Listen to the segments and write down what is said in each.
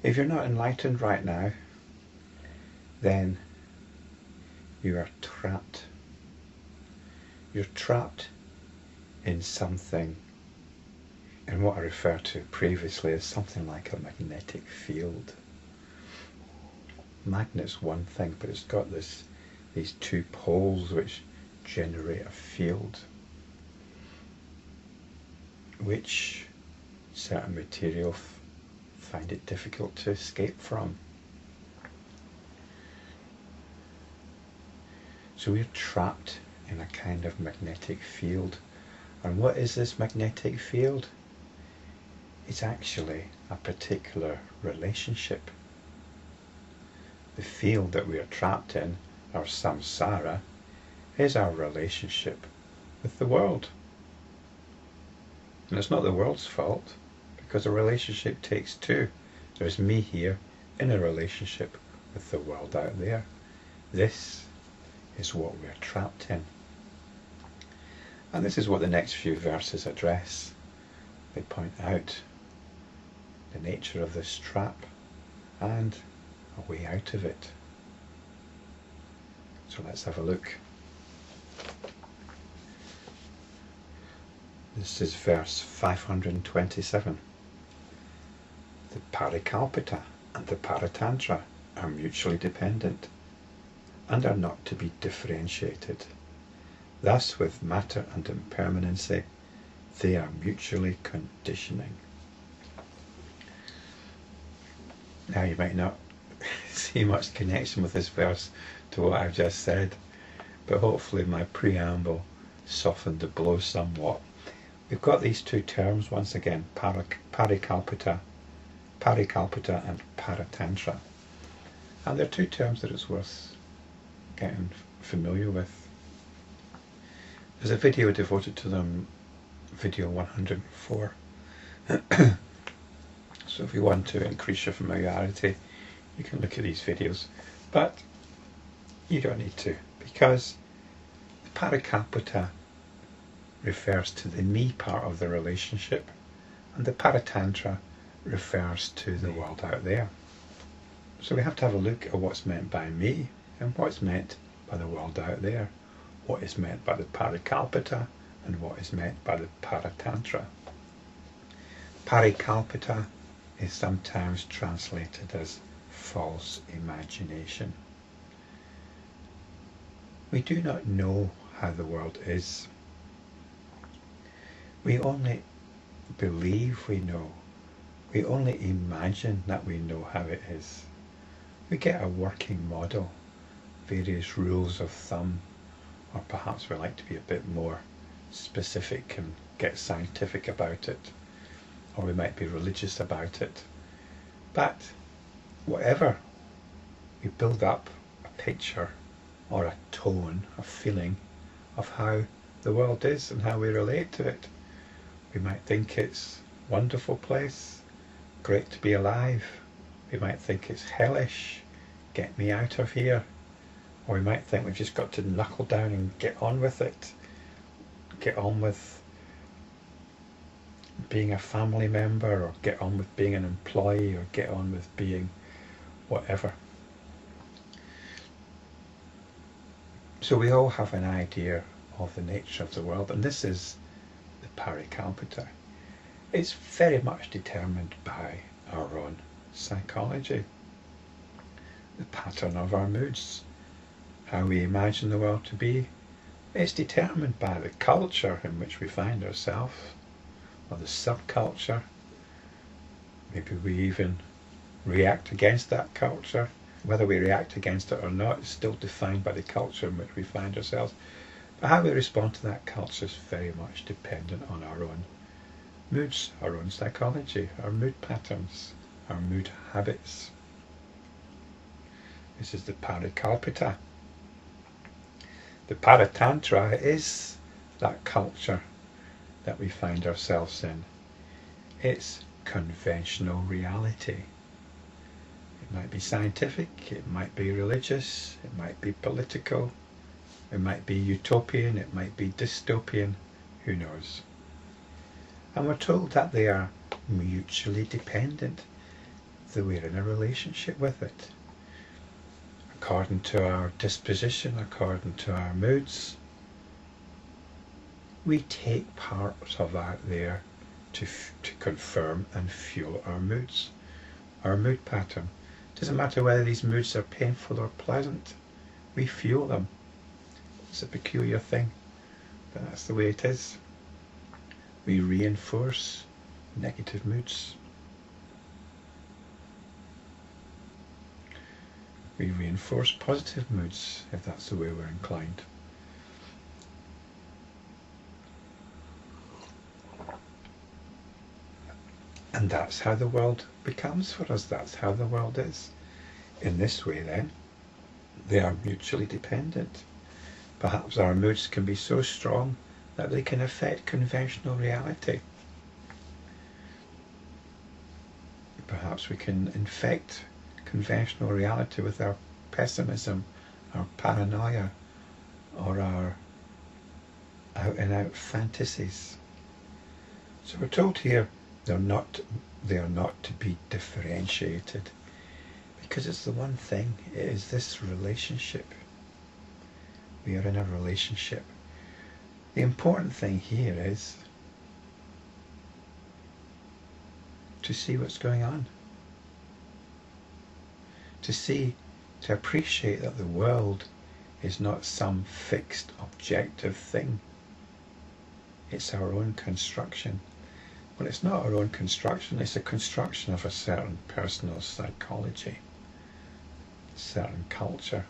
If you're not enlightened right now, then you are trapped. You're trapped in something, in what I referred to previously as something like a magnetic field. Magnet's one thing, but it's got these two poles which generate a field, which certain material find it difficult to escape from. So we're trapped in a kind of magnetic field. And what is this magnetic field? It's actually a particular relationship. The field that we are trapped in, our samsara, is our relationship with the world. And it's not the world's fault, because a relationship takes two. There's me here in a relationship with the world out there. This is what we're trapped in. And this is what the next few verses address. They point out the nature of this trap and a way out of it. So let's have a look. This is verse 527. The Parikalpita and the Paratantra are mutually dependent and are not to be differentiated. Thus, with matter and impermanency, they are mutually conditioning. Now, you might not see much connection with this verse to what I've just said, but hopefully my preamble softened the blow somewhat. We've got these two terms once again, Parikalpita and Paratantra. And they're two terms that it's worth getting familiar with. There's a video devoted to them, video 104. So if you want to increase your familiarity, you can look at these videos. But you don't need to, because the Parikalpita refers to the me part of the relationship, and the Paratantra refers to the world out there. So we have to have a look at what's meant by me and what's meant by the world out there, what is meant by the Parikalpita and what is meant by the Paratantra. Parikalpita is sometimes translated as false imagination. We do not know how the world is. We only believe we know. We only imagine that we know how it is. We get a working model, various rules of thumb, or perhaps we like to be a bit more specific and get scientific about it, or we might be religious about it. But whatever, we build up a picture or a tone, a feeling of how the world is and how we relate to it. We might think it's a wonderful place, great to be alive. We might think it's hellish, get me out of here. Or we might think we've just got to knuckle down and get on with it. Get on with being a family member, or get on with being an employee, or get on with being whatever. So we all have an idea of the nature of the world, and this is the Parikalpita. It's very much determined by our own psychology, the pattern of our moods, how we imagine the world to be. It's determined by the culture in which we find ourselves, or the subculture. Maybe we even react against that culture. Whether we react against it or not is still defined by the culture in which we find ourselves. But how we respond to that culture is very much dependent on our own moods, our own psychology, our mood patterns, our mood habits. This is the Parikalpita. The Paratantra is that culture that we find ourselves in. It's conventional reality. It might be scientific, it might be religious, it might be political, it might be utopian, it might be dystopian, who knows. And we're told that they are mutually dependent. that we're in a relationship with it. According to our disposition, according to our moods, we take parts of that there to confirm and fuel our moods, our mood pattern. Doesn't matter whether these moods are painful or pleasant, we fuel them. It's a peculiar thing, but that's the way it is. We reinforce negative moods. We reinforce positive moods if that's the way we're inclined. And that's how the world becomes for us. That's how the world is. In this way, then, they are mutually dependent. Perhaps our moods can be so strong that they can affect conventional reality. Perhaps we can infect conventional reality with our pessimism, our paranoia, or our out-and-out fantasies. So we're told here they are not to be differentiated, because it's the one thing. It is this relationship. We are in a relationship. The important thing here is to see what's going on. To appreciate that the world is not some fixed objective thing. It's our own construction. Well, it's not our own construction, it's a construction of a certain personal psychology, certain culture.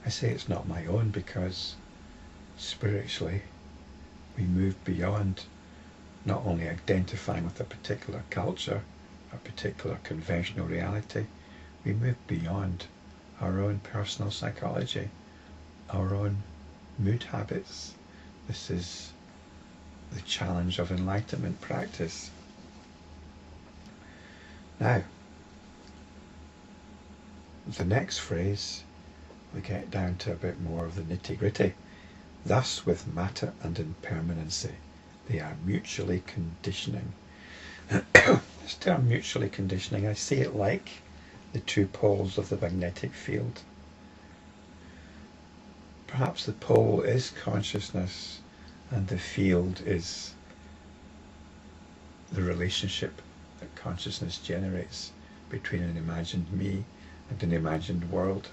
I say it's not my own because spiritually we move beyond not only identifying with a particular culture, a particular conventional reality, we move beyond our own personal psychology, our own mood habits. This is the challenge of enlightenment practice. Now, the next phrase, we get down to a bit more of the nitty-gritty. Thus, with matter and impermanency, they are mutually conditioning. This term mutually conditioning, I see it like the two poles of the magnetic field. Perhaps the pole is consciousness and the field is the relationship that consciousness generates between an imagined me and an imagined world.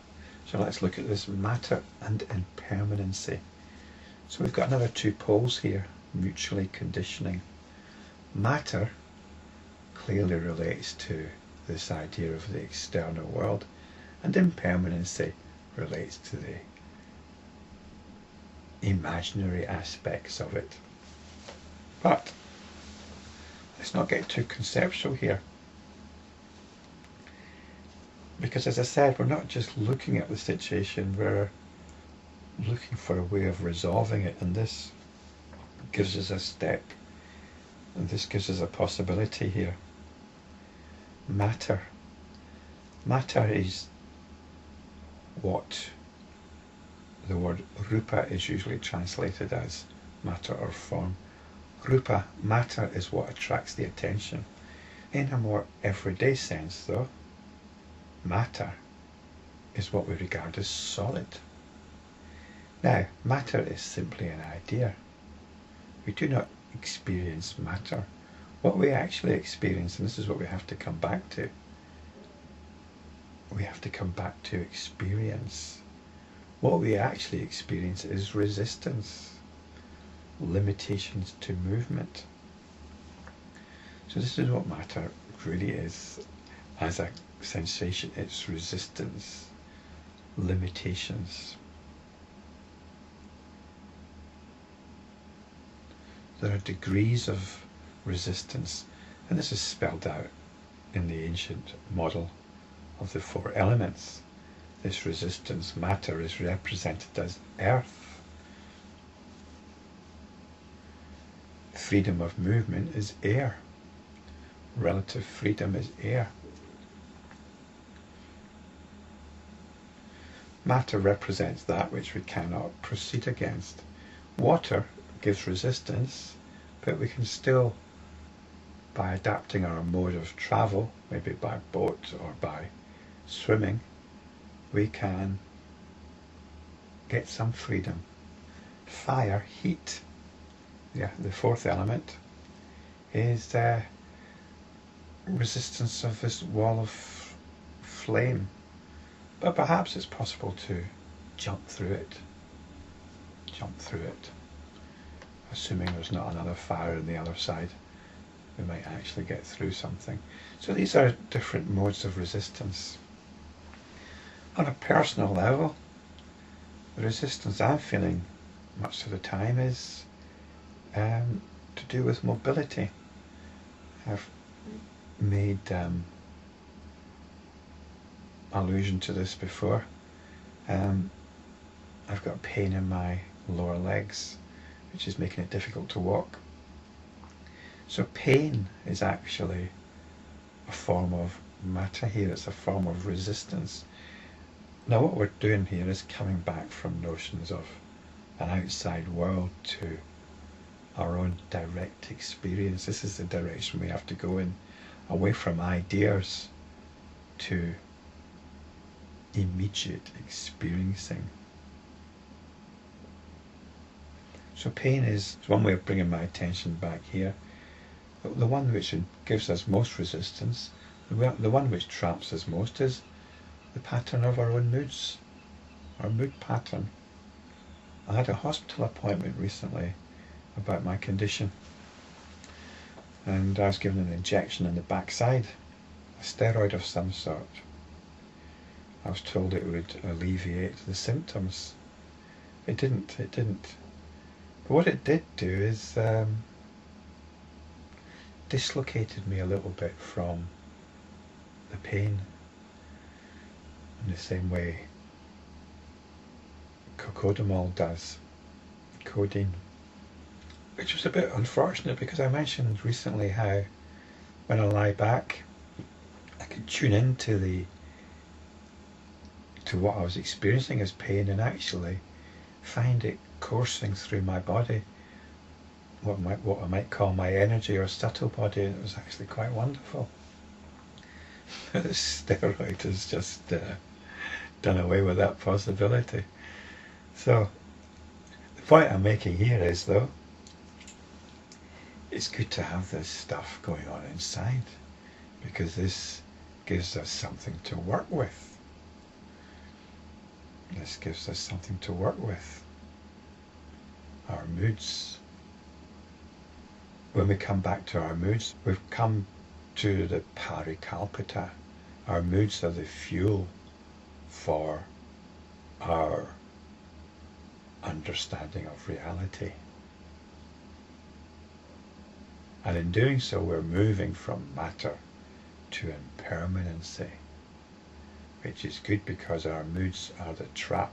So let's look at this matter and impermanency. So we've got another two poles here, mutually conditioning. Matter clearly relates to this idea of the external world, and impermanency relates to the imaginary aspects of it. But let's not get too conceptual here, because as I said, we're not just looking at the situation, we're looking for a way of resolving it, and this gives us a step, and this gives us a possibility here. Matter is what the word rupa is usually translated as, matter or form. Matter is what attracts the attention. In a more everyday sense though, matter is what we regard as solid. Now, matter is simply an idea. We do not experience matter. What we actually experience, and this is what we have to come back to, we have to come back to experience. What we actually experience is resistance, limitations to movement. So this is what matter really is as a sensation. It's resistance, limitations. There are degrees of resistance, and this is spelled out in the ancient model of the four elements. This resistance, matter, is represented as earth. Freedom of movement is air. Relative freedom is air. Matter represents that which we cannot proceed against. Water gives resistance, but we can still by adapting our mode of travel, maybe by boat or by swimming, we can get some freedom. Fire, heat, yeah, the fourth element is resistance of this wall of flame. But perhaps it's possible to jump through it, assuming there's not another fire on the other side. We might actually get through something. So these are different modes of resistance. On a personal level, the resistance I'm feeling much of the time is to do with mobility. I've made allusion to this before. I've got pain in my lower legs, which is making it difficult to walk. So pain is actually a form of matter here, it's a form of resistance. Now what we're doing here is coming back from notions of an outside world to our own direct experience. This is the direction we have to go in, away from ideas to immediate experiencing. So pain is one way of bringing my attention back here. The one which gives us most resistance, the one which traps us most, is the pattern of our own moods, our mood pattern. I had a hospital appointment recently about my condition, and I was given an injection in the backside, a steroid of some sort. I was told it would alleviate the symptoms. It didn't. But what it did do is dislocated me a little bit from the pain, in the same way cocodamol does, codeine. Which was a bit unfortunate, because I mentioned recently how when I lie back I could tune into what I was experiencing as pain and actually find it coursing through my body, what I might call my energy or subtle body. It was actually quite wonderful. The steroid has just done away with that possibility. So the point I'm making here is, though, it's good to have this stuff going on inside, because this gives us something to work with. This gives us something to work with. Our moods. When we come back to our moods, we've come to the Parikalpita. Our moods are the fuel for our understanding of reality. And in doing so, we're moving from matter to impermanency, which is good because our moods are the trap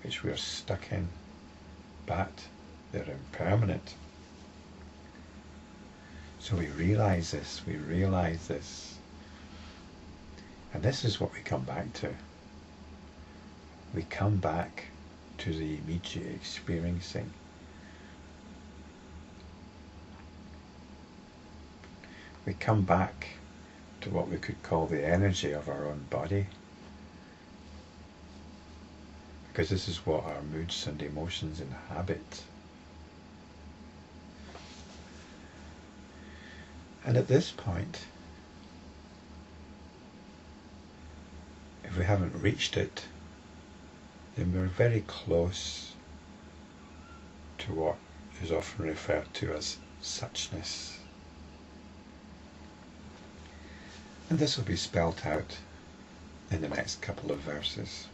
which we're stuck in, but they're impermanent. So we realize this, and this is what we come back to. We come back to the immediate experiencing. We come back to what we could call the energy of our own body, because this is what our moods and emotions inhabit. And at this point, if we haven't reached it, then we're very close to what is often referred to as suchness. And this will be spelt out in the next couple of verses.